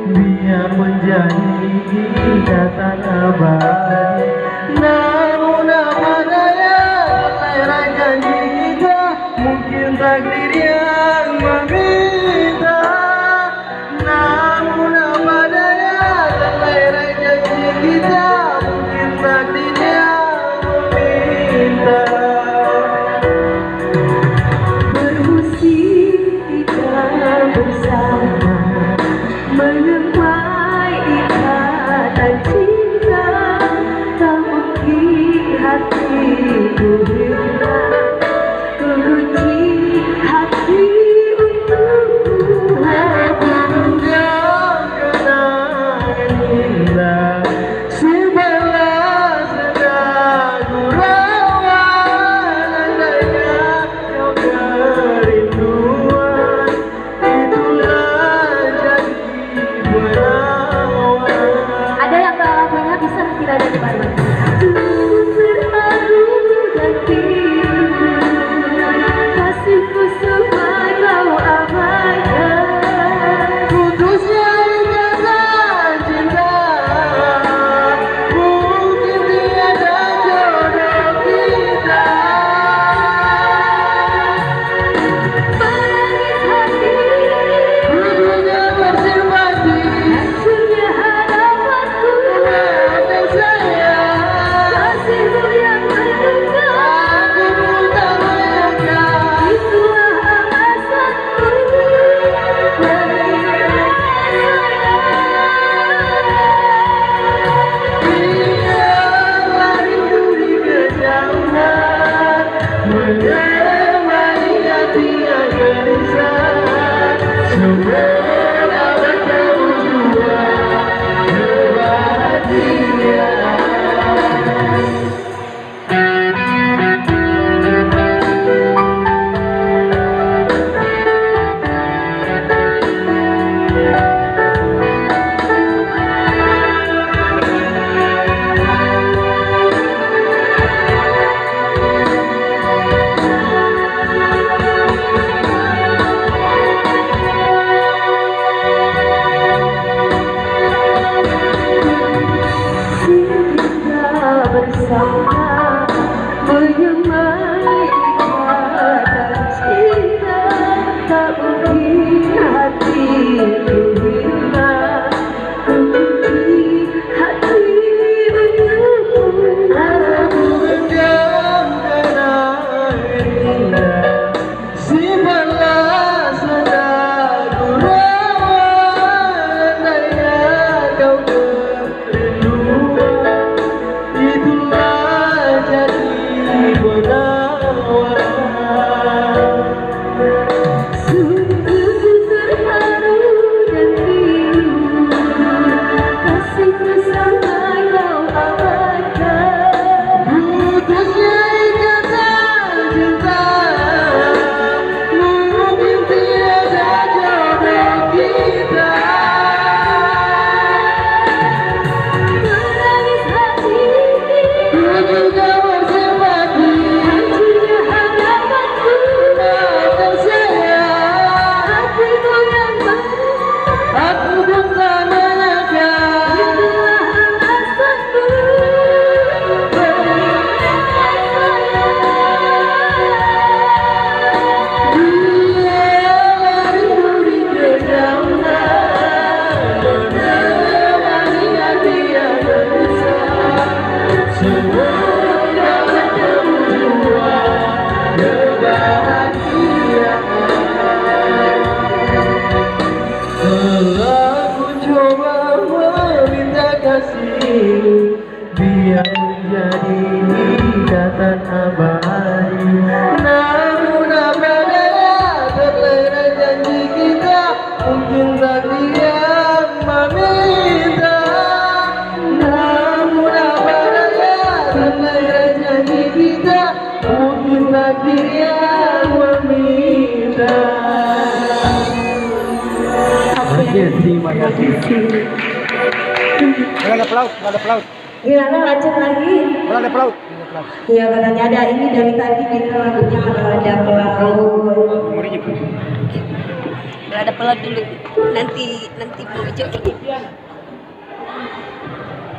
Biar menjadi ikatan abadi. Namun apa daya, selera janji kita, mungkin takdir yang meminta. Namun apa daya, selera janji kita, mungkin takdir yang meminta. Bermusik kita bersama, menyemai ikatan cinta, tak mungkin hatiku hilang, kunci hati untukmu. Yang kenangan indah, sebalas lagu rawan, andainya kau kerinduan, itulah jadi perawat. Ada yang gak lagunya bisa tidak ada di baru. Terharu dan pilu, kasihku semua kau abaikan. Putusnya ikatan cinta, mungkin tiada jodoh kita. Menangis hati, Putusnya bersimpati, hancurnya harapanku. maafkan saya, Kasihmu yang menduga, aku pun tak menyangka. itulah alasanku. Biarlah rindu di kejauhan menemani hati yang gelisah. Semoga bertemu jua kebahagiaan. Kita bersama, menyemai ikatan cinta, tak mungkin hatiku hilang, kunci hati untukmu. Aku genggam kenangan indah, simpanlah lagu rawan, andainya kau kerinduan, itulah jadi penawar. Sungguh terharu dan pilu, kasihku sampai kau abaikan. Putusnya ikatan cinta, mungkin tiada jodoh kita. Menangis hati, Ku juga bersimpati, hancurnya harapanku. maafkan saya, Hatiku yang menduga, aku pun tak menyangka. itulah alasanku. Biarlah rindu di kejauhan menemani hati yang gelisah. Semoga bertemu jua kebahagiaan. Telah ku coba meminta kasih, biar menjadi ikatan abadi. Namun apa daya, terlena janji kita, mungkin takdir yang meminta. Namun apa daya, Sumayati. Nggak ada pelaut, nggak ada pelaut. Gimana lanjut lagi? Nggak ada pelaut. Nggak ada pelaut. Iya katanya ada ini dari tadi kita lagunya kalau ada pelaut. Umurnya Nggak ada pelat dulu. Nanti mau coba.